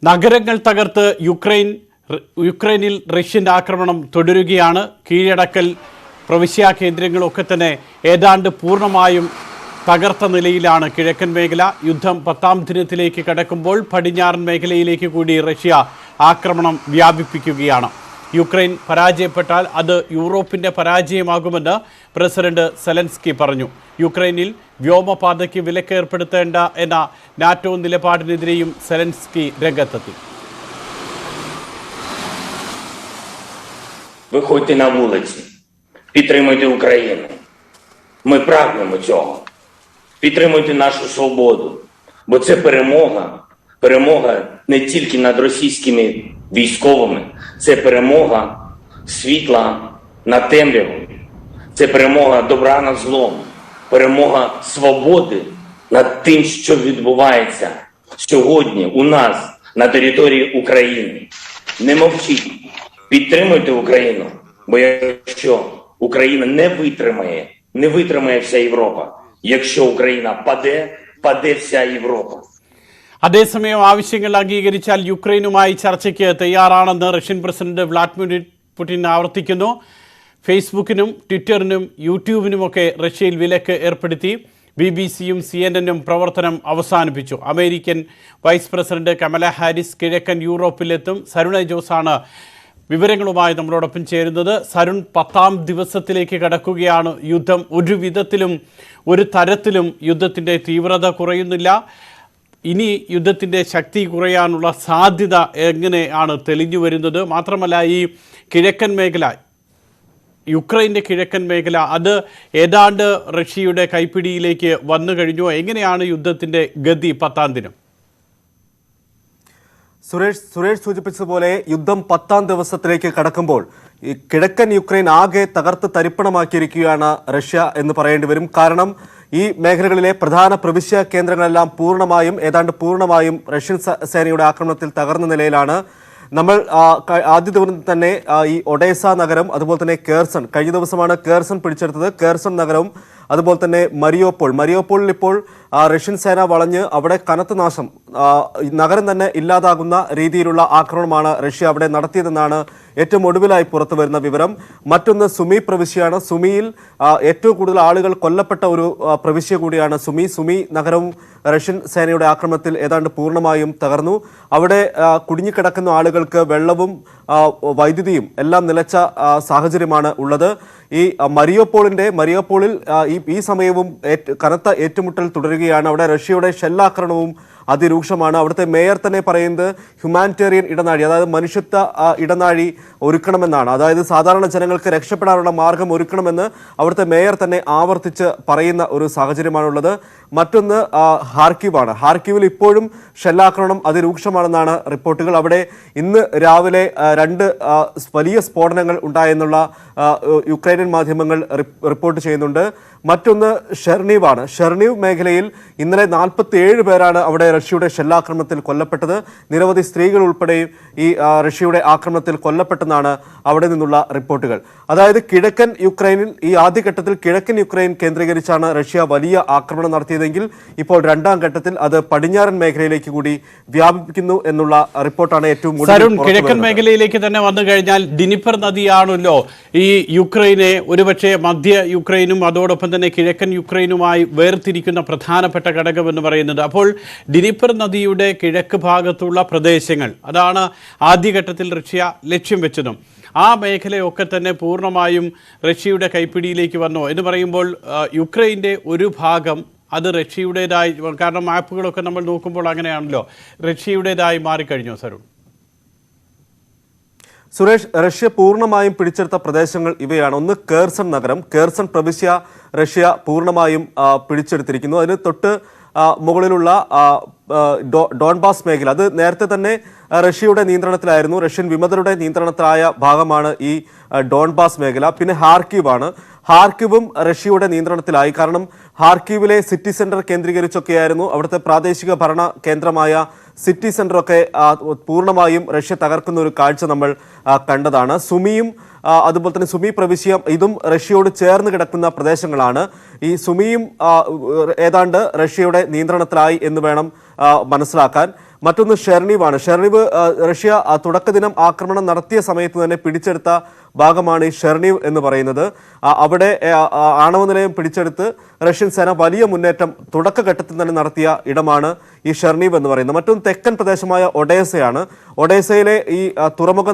നഗരങ്ങൾ തകർത്ത് യുക്രൈനിൽ റഷ്യൻ ആക്രമണം തുടരുകയാണ്. കീഴടക്കൽ പ്രവിശ്യാ കേന്ദ്രങ്ങളൊക്കെ തന്നെ ഏതാണ്ട് പൂർണ്ണമായും തകർത്ത നിലയിലാണ് കിഴക്കൻ മേഖല. യുദ്ധം 10ാം ദിനത്തിലേക്ക് കടക്കുമ്പോൾ പടിഞ്ഞാറൻ മേഖലയിലേക്ക് കൂടി റഷ്യ ആക്രമണം വ്യാപിപ്പിക്കുകയാണ്. യുക്രൈൻ പരാജയപ്പെട്ടാൽ അത് യൂറോപ്പിൻ്റെ പരാജയമാകുമെന്ന് പ്രസിഡന്റ് സെലൻസ്കി പറഞ്ഞു. യുക്രൈനിൽ വ്യോമപാതയ്ക്ക് വിലക്ക് ഏർപ്പെടുത്തേണ്ട എന്ന നാറ്റോ നിലപാടിനെതിരെയും സെലൻസ്കി രംഗത്തെത്തി. Виходьте на вулиці, підтримуйте Україну. Ми прагнемо цього. Підтримуйте нашу свободу, бо це перемога. Перемога не тільки над російськими військовими, це перемога світла над темрявою. Це перемога добра над злом, перемога свободи над тим, що відбувається сьогодні у нас на території України. Не мовчіть. Підтримуйте Україну, бо якщо Україна не витримає вся Європа. Якщо Україна паде вся Європа. അതേസമയം ആവശ്യങ്ങൾ അംഗീകരിച്ചാൽ യുക്രൈനുമായി ചർച്ചയ്ക്ക് തയ്യാറാണെന്ന് റഷ്യൻ പ്രസിഡന്റ് വ്ളാഡിമിർ പുടിൻ ആവർത്തിക്കുന്നു. ഫേസ്ബുക്കിനും ട്വിറ്ററിനും യൂട്യൂബിനുമൊക്കെ റഷ്യയിൽ വിലക്ക് ഏർപ്പെടുത്തി. BBC-യും CNN-ഉം പ്രവർത്തനം അവസാനിപ്പിച്ചു. American vice president Kamala Harris കിഴക്കൻ യൂറോപ്പിലെത്തും. സരുണ ജോസാണ് വിവരങ്ങളുമായി നമ്മളോടൊപ്പം ചേരുന്നത്. സരുൺ, 10ാം ദിവസത്തിലേക്ക് കടക്കുകയാണ്. യുദ്ധം ഒരു വിധത്തിലും ഒരു തരത്തിലും യുദ്ധത്തിൻ്റെ തീവ്രത കുറയുന്നില്ല. ഇനി യുദ്ധത്തിൻ്റെ ശക്തി കുറയാനുള്ള സാധ്യത എങ്ങനെയാണ് തെളിഞ്ഞു വരുന്നത്? മാത്രമല്ല, ഈ കിഴക്കൻ മേഖല, യുക്രൈൻ്റെ കിഴക്കൻ മേഖല, അത് ഏതാണ്ട് റഷ്യയുടെ കൈപ്പിടിയിലേക്ക് വന്നു കഴിഞ്ഞു. എങ്ങനെയാണ് യുദ്ധത്തിൻ്റെ ഗതി 10ാം ദിനം? സുരേഷ് സൂചിപ്പിച്ചതുപോലെ യുദ്ധം 10ാം ദിവസത്തിലേക്ക് കടക്കുമ്പോൾ ഈ കിഴക്കൻ യുക്രൈൻ ആകെ തകർത്ത് തരിപ്പണമാക്കിയിരിക്കുകയാണ് റഷ്യ എന്ന് പറയേണ്ടി വരും. കാരണം ഈ മേഖലകളിലെ പ്രധാന പ്രവിശ്യ കേന്ദ്രങ്ങളെല്ലാം ഏതാണ്ട് പൂർണ്ണമായും റഷ്യൻ സേനയുടെ ആക്രമണത്തിൽ തകർന്ന നിലയിലാണ്. നമ്മൾ ആദ്യ ദിവസം തന്നെ ഈ ഒഡേസ നഗരം, അതുപോലെ തന്നെ കേർസൺ, കഴിഞ്ഞ ദിവസമാണ് കേർസൺ പിടിച്ചെടുത്തത്. കേർസൺ നഗരവും അതുപോലെ തന്നെ മരിയോപോളിൽ ഇപ്പോൾ റഷ്യൻ സേന വളഞ്ഞ് അവിടെ കനത്ത നാശം, നഗരം തന്നെ ഇല്ലാതാകുന്ന രീതിയിലുള്ള ആക്രമണമാണ് റഷ്യ അവിടെ നടത്തിയതെന്നാണ് ഏറ്റവും ഒടുവിലായി പുറത്തു വരുന്ന വിവരം. മറ്റൊന്ന് സുമി പ്രവിശ്യയാണ്. സുമിയിൽ ഏറ്റവും കൂടുതൽ ആളുകൾ കൊല്ലപ്പെട്ട ഒരു പ്രവിശ്യ കൂടിയാണ് സുമി നഗരവും റഷ്യൻ സേനയുടെ ആക്രമണത്തിൽ ഏതാണ്ട് പൂർണ്ണമായും തകർന്നു. അവിടെ കുടുങ്ങിക്കിടക്കുന്ന ആളുകൾക്ക് വെള്ളവും വൈദ്യുതിയും എല്ലാം നിലച്ച സാഹചര്യമാണ് ഉള്ളത്. ഈ മരിയോപോളിൽ ഈ സമയവും കനത്ത ഏറ്റുമുട്ടൽ തുടരുകയാണ്. അവിടെ റഷ്യയുടെ ഷെല്ലാക്രമണവും അതിരൂക്ഷമാണ്. അവിടുത്തെ മേയർ തന്നെ പറയുന്നത് ഹ്യൂമാനിറ്റേറിയൻ ഇടനാഴി, അതായത് മനുഷ്യത്വ ഇടനാഴി ഒരുക്കണമെന്നാണ്. അതായത് സാധാരണ ജനങ്ങൾക്ക് രക്ഷപ്പെടാനുള്ള മാർഗം ഒരുക്കണമെന്ന് അവിടുത്തെ മേയർ തന്നെ ആവർത്തിച്ച് പറയുന്ന ഒരു സാഹചര്യമാണുള്ളത്. മറ്റൊന്ന് ഹാർക്കിവാണ്. ഹാർക്കിവിൽ ഇപ്പോഴും ഷെല്ലാക്രമണം അതിരൂക്ഷമാണെന്നാണ് റിപ്പോർട്ടുകൾ. അവിടെ ഇന്ന് രാവിലെ 2 വലിയ സ്ഫോടനങ്ങൾ ഉണ്ടായെന്നുള്ള യുക്രൈനിയൻ മാധ്യമങ്ങൾ റിപ്പോർട്ട് ചെയ്യുന്നുണ്ട്. മറ്റൊന്ന് ഷെർണീവാണ്. ഷെർണീവ് മേഖലയിൽ ഇന്നലെ 47 പേരാണ് അവിടെ റഷ്യയുടെ ഷെല്ലാക്രമണത്തിൽ കൊല്ലപ്പെട്ടത്. നിരവധി സ്ത്രീകൾ ഉൾപ്പെടെ ഈ റഷ്യയുടെ ആക്രമണത്തിൽ കൊല്ലപ്പെട്ടെന്നാണ് അവിടെ നിന്നുള്ള റിപ്പോർട്ടുകൾ. അതായത് കിഴക്കൻ യുക്രൈനിൽ ഈ ആദ്യഘട്ടത്തിൽ കിഴക്കൻ യുക്രൈൻ കേന്ദ്രീകരിച്ചാണ് റഷ്യ വലിയ ആക്രമണം നടത്തിയതെങ്കിൽ ഇപ്പോൾ 2ാം ഘട്ടത്തിൽ അത് പടിഞ്ഞാറൻ മേഖലയിലേക്ക് കൂടി വ്യാപിപ്പിക്കുന്നു എന്നുള്ള റിപ്പോർട്ടാണ് ഏറ്റവും കിഴക്കൻ മേഖലയിലേക്ക് തന്നെ വന്നു കഴിഞ്ഞാൽ ഡിനിപ്പർ നദിയാണല്ലോ ഈ യുക്രൈനെ ഒരുപക്ഷെ മധ്യ യുക്രൈനും അതോടൊപ്പം തന്നെ കിഴക്കൻ യുക്രൈനുമായി വേർതിരിക്കുന്ന പ്രധാനപ്പെട്ട ഘടകം എന്ന് പറയുന്നത്. അപ്പോൾ ഡിനിപ്പർ നദിയുടെ കിഴക്ക് ഭാഗത്തുള്ള പ്രദേശങ്ങൾ, അതാണ് ആദ്യഘട്ടത്തിൽ റഷ്യ ലക്ഷ്യം വെച്ചതും. ആ മേഖലയൊക്കെ തന്നെ പൂർണ്ണമായും റഷ്യയുടെ കൈപ്പിടിയിലേക്ക് വന്നു എന്ന് പറയുമ്പോൾ യുക്രൈൻ്റെ ഒരു ഭാഗം അത് റഷ്യയുടേതായി, കാരണം മാപ്പുകളൊക്കെ നമ്മൾ നോക്കുമ്പോൾ അങ്ങനെയാണല്ലോ, റഷ്യയുടേതായി മാറിക്കഴിഞ്ഞു. സുരേഷ്, റഷ്യ പൂർണ്ണമായും പിടിച്ചെടുത്ത പ്രദേശങ്ങൾ ഇവയാണ്. ഒന്ന് കേർസൺ നഗരം, കേർസൺ പ്രവിശ്യ റഷ്യ പൂർണ്ണമായും പിടിച്ചെടുത്തിരിക്കുന്നു. അതിന് തൊട്ട് മുകളിലുള്ള ഡോൺബാസ് മേഖല, അത് നേരത്തെ തന്നെ റഷ്യയുടെ നിയന്ത്രണത്തിലായിരുന്നു. റഷ്യൻ വിമതരുടെ നിയന്ത്രണത്തിലായ ഭാഗമാണ് ഈ ഡോൺബാസ് മേഖല. പിന്നെ ഹാർക്കിവും റഷ്യയുടെ നിയന്ത്രണത്തിലായി. കാരണം ഹാർക്കിവിലെ സിറ്റി സെന്റർ കേന്ദ്രീകരിച്ചൊക്കെയായിരുന്നു അവിടുത്തെ പ്രാദേശിക ഭരണ കേന്ദ്രമായ സിറ്റി സെന്ററൊക്കെ പൂർണ്ണമായും റഷ്യ തകർക്കുന്ന ഒരു കാഴ്ച നമ്മൾ കണ്ടതാണ്. സുമിയും അതുപോലെ തന്നെ സുമി പ്രവിശ്യ ഇതും റഷ്യയോട് ചേർന്ന് കിടക്കുന്ന പ്രദേശങ്ങളാണ്. ഈ സുമിയും ഏതാണ്ട് റഷ്യയുടെ നിയന്ത്രണത്തിലായി എന്ന് വേണം മനസ്സിലാക്കാൻ. മറ്റൊന്ന് ഷെർണീവാണ്. ഷെർണീവ് റഷ്യ തുടക്ക ദിനം ആക്രമണം നടത്തിയ സമയത്ത് തന്നെ പിടിച്ചെടുത്ത ഭാഗമാണ് ഈ ഷെർണീവ് എന്ന് പറയുന്നത്. അവിടെ ആണവ നിലയം പിടിച്ചെടുത്ത് റഷ്യൻ സേന വലിയ മുന്നേറ്റം തുടക്കഘട്ടത്തിൽ തന്നെ നടത്തിയ ഇടമാണ് ഈ ഷെർണീവ് എന്ന് പറയുന്നത്. മറ്റൊന്ന് തെക്കൻ പ്രദേശമായ ഒഡേസയാണ്. ഒഡേസയിലെ ഈ തുറമുഖ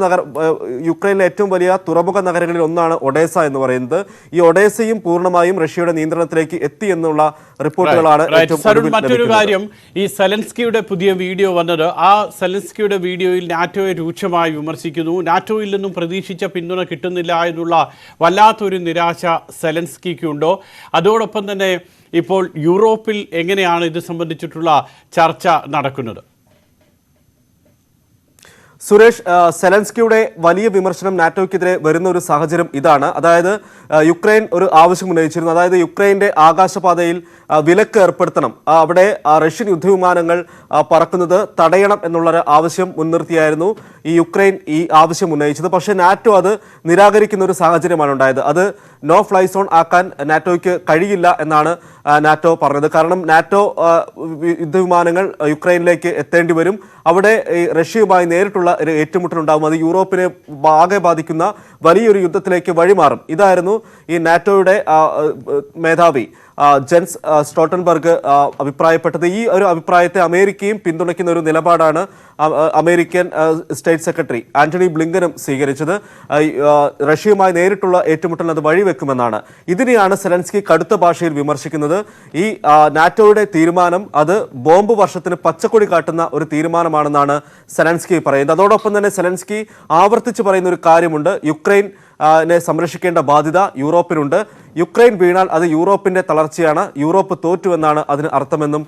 യുക്രൈനിലെ ഏറ്റവും വലിയ തുറമുഖ നഗരങ്ങളിൽ ഒന്നാണ് ഒഡേസ എന്ന് പറയുന്നത്. ഈ ഒഡേസയും പൂർണ്ണമായും റഷ്യയുടെ നിയന്ത്രണത്തിലേക്ക് എത്തി എന്നുള്ള റിപ്പോർട്ടുകളാണ് മറ്റൊരു കാര്യം, ഈ സെലൻസ്കിയുടെ പുതിയ വീഡിയോ വന്നത്, ആ സെലൻസ്കിയുടെ വീഡിയോയിൽ നാറ്റോയെ രൂക്ഷമായി വിമർശിക്കുന്നു. നാറ്റോയിൽ നിന്നും പ്രതീക്ഷിച്ച പിന്തുണ കിട്ടുന്നില്ല എന്നുള്ള വല്ലാത്തൊരു നിരാശ സെലൻസ്കിക്കുണ്ടോ? അതോടൊപ്പം തന്നെ ഇപ്പോൾ യൂറോപ്പിൽ എങ്ങനെയാണ് ഇത് സംബന്ധിച്ചിട്ടുള്ള ചർച്ച നടക്കുന്നത്? സുരേഷ്, സെലൻസ്കിയുടെ വലിയ വിമർശനം നാറ്റോയ്ക്കെതിരെ വരുന്ന ഒരു സാഹചര്യം ഇതാണ്. അതായത് യുക്രൈൻ ഒരു ആവശ്യം ഉന്നയിച്ചിരുന്നു. അതായത് യുക്രൈൻ്റെ ആകാശപാതയിൽ വിലക്ക് ഏർപ്പെടുത്തണം, അവിടെ റഷ്യൻ യുദ്ധവിമാനങ്ങൾ പറക്കുന്നത് തടയണം എന്നുള്ളൊരു ആവശ്യം മുൻനിർത്തിയായിരുന്നു ഈ യുക്രൈൻ ഈ ആവശ്യം ഉന്നയിച്ചത്. പക്ഷേ നാറ്റോ അത് നിരാകരിക്കുന്ന ഒരു സാഹചര്യമാണ് ഉണ്ടായത്. അത് നോ ഫ്ലൈ സോൺ ആക്കാൻ നാറ്റോയ്ക്ക് കഴിയില്ല എന്നാണ് നാറ്റോ പറഞ്ഞത്. കാരണം നാറ്റോ യുദ്ധവിമാനങ്ങൾ യുക്രൈനിലേക്ക് എത്തേണ്ടി വരും. അവിടെ റഷ്യയുമായി നേരിട്ടുള്ള ഒരു ഏറ്റുമുട്ടലുണ്ടാകും. അത് യൂറോപ്പിനെ ആകെ ബാധിക്കുന്ന വലിയൊരു യുദ്ധത്തിലേക്ക് വഴിമാറും. ഇതായിരുന്നു ഈ നാറ്റോയുടെ മേധാവി ജെൻസ് സ്റ്റോൾട്ടൻബർഗ് അഭിപ്രായപ്പെട്ടത്. ഈ ഒരു അഭിപ്രായത്തെ അമേരിക്കയും പിന്തുണയ്ക്കുന്ന ഒരു നിലപാടാണ് അമേരിക്കൻ സ്റ്റേറ്റ് സെക്രട്ടറി ആന്റണി ബ്ലിങ്കനും സ്വീകരിച്ചത്. റഷ്യയുമായി നേരിട്ടുള്ള ഏറ്റുമുട്ടൽ അത് വഴിവെക്കുമെന്നാണ്. ഇതിനെയാണ് സെലൻസ്കി കടുത്ത ഭാഷയിൽ വിമർശിക്കുന്നത്. ഈ നാറ്റോയുടെ തീരുമാനം അത് ബോംബ് വർഷത്തിന് പച്ചക്കൊടി കാട്ടുന്ന ഒരു തീരുമാനമാണെന്നാണ് സെലൻസ്കി പറയുന്നത്. അതോടൊപ്പം തന്നെ സെലൻസ്കി ആവർത്തിച്ച് പറയുന്ന ഒരു കാര്യമുണ്ട്, യുക്രൈൻ സംരക്ഷിക്കേണ്ട ബാധ്യത യൂറോപ്പിനുണ്ട്. യുക്രൈൻ വീണാൽ അത് യൂറോപ്പിന്റെ തളർച്ചയാണ്, യൂറോപ്പ് തോറ്റുവെന്നാണ് അതിന് അർത്ഥമെന്നും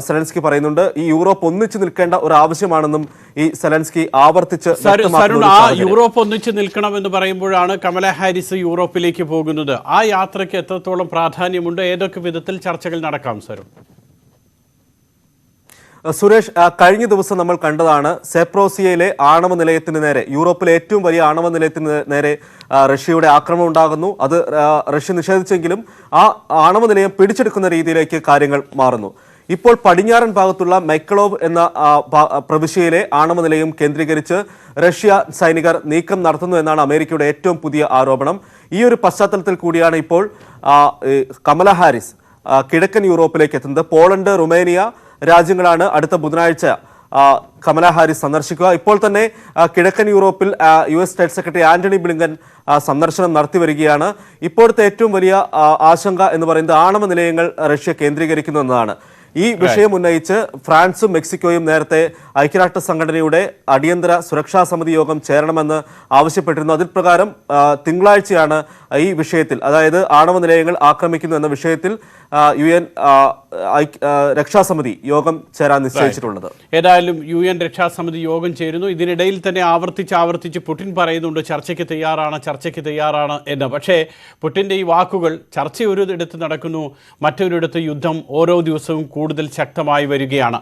സെലൻസ്കി പറയുന്നുണ്ട്. ഈ യൂറോപ്പ് ഒന്നിച്ചു നിൽക്കേണ്ട ഒരു ആവശ്യമാണെന്നും ഈ സെലൻസ്കി ആവർത്തിച്ച് യൂറോപ്പ് ഒന്നിച്ചു നിൽക്കണം എന്ന് പറയുമ്പോഴാണ് കമല ഹാരിസ് യൂറോപ്പിലേക്ക് പോകുന്നത്. ആ യാത്രയ്ക്ക് എത്രത്തോളം പ്രാധാന്യമുണ്ട്? ഏതൊക്കെ വിധത്തിൽ ചർച്ചകൾ നടക്കാം സരുൺ? സുരേഷ്, കഴിഞ്ഞ ദിവസം നമ്മൾ കണ്ടതാണ് സെപ്രോസിയയിലെ ആണവ നിലയത്തിന് നേരെ, യൂറോപ്പിലെ ഏറ്റവും വലിയ ആണവ നിലയത്തിന് നേരെ റഷ്യയുടെ ആക്രമണം ഉണ്ടാകുന്നു. അത് റഷ്യ നിഷേധിച്ചെങ്കിലും ആ ആണവ നിലയം പിടിച്ചെടുക്കുന്ന രീതിയിലേക്ക് കാര്യങ്ങൾ മാറുന്നു. ഇപ്പോൾ പടിഞ്ഞാറൻ ഭാഗത്തുള്ള മൈക്കളോവ് എന്ന പ്രവിശ്യയിലെ ആണവ നിലയം കേന്ദ്രീകരിച്ച് റഷ്യ സൈനികർ നീക്കം നടത്തുന്നു എന്നാണ് അമേരിക്കയുടെ ഏറ്റവും പുതിയ ആരോപണം. ഈ ഒരു പശ്ചാത്തലത്തിൽ കൂടിയാണ് ഇപ്പോൾ കമല ഹാരിസ് കിഴക്കൻ യൂറോപ്പിലേക്ക് എത്തുന്നത്. പോളണ്ട്, റുമേനിയ രാജ്യങ്ങളാണ് അടുത്ത ബുധനാഴ്ച കമല ഹാരിസ് സന്ദർശിക്കുക. ഇപ്പോൾ തന്നെ കിഴക്കൻ യൂറോപ്പിൽ US state secretary Antony Blinken സന്ദർശനം നടത്തി വരികയാണ്. ഇപ്പോഴത്തെ ഏറ്റവും വലിയ ആശങ്ക എന്ന് പറയുന്നത് ആണവ നിലയങ്ങൾ റഷ്യ കേന്ദ്രീകരിക്കുന്നു എന്നതാണ്. ഈ വിഷയം ഉന്നയിച്ച് ഫ്രാൻസും മെക്സിക്കോയും നേരത്തെ ഐക്യരാഷ്ട്ര സംഘടനയുടെ അടിയന്തര സുരക്ഷാ സമിതി യോഗം ചേരണമെന്ന് ആവശ്യപ്പെട്ടിരുന്നു. അതിൽ പ്രകാരം തിങ്കളാഴ്ചയാണ് ഈ വിഷയത്തിൽ, അതായത് ആണവ നിലയങ്ങൾ ആക്രമിക്കുന്നു എന്ന വിഷയത്തിൽ UN രക്ഷാസമിതി യോഗം ചേരാൻ നിശ്ചയിച്ചിട്ടുള്ളത്. ഏതായാലും UN രക്ഷാസമിതി യോഗം ചേരുന്നു. ഇതിനിടയിൽ തന്നെ ആവർത്തിച്ച് പുടിൻ പറയുന്നുണ്ട് ചർച്ചയ്ക്ക് തയ്യാറാണ് എന്ന്. പക്ഷേ പുടിൻ്റെ ഈ വാക്കുകൾ, ചർച്ച ഒരിടത്ത് നടക്കുന്നു, മറ്റൊരിടത്ത് യുദ്ധം ഓരോ ദിവസവും കൂടുതൽ ശക്തമായി വരികയാണ്.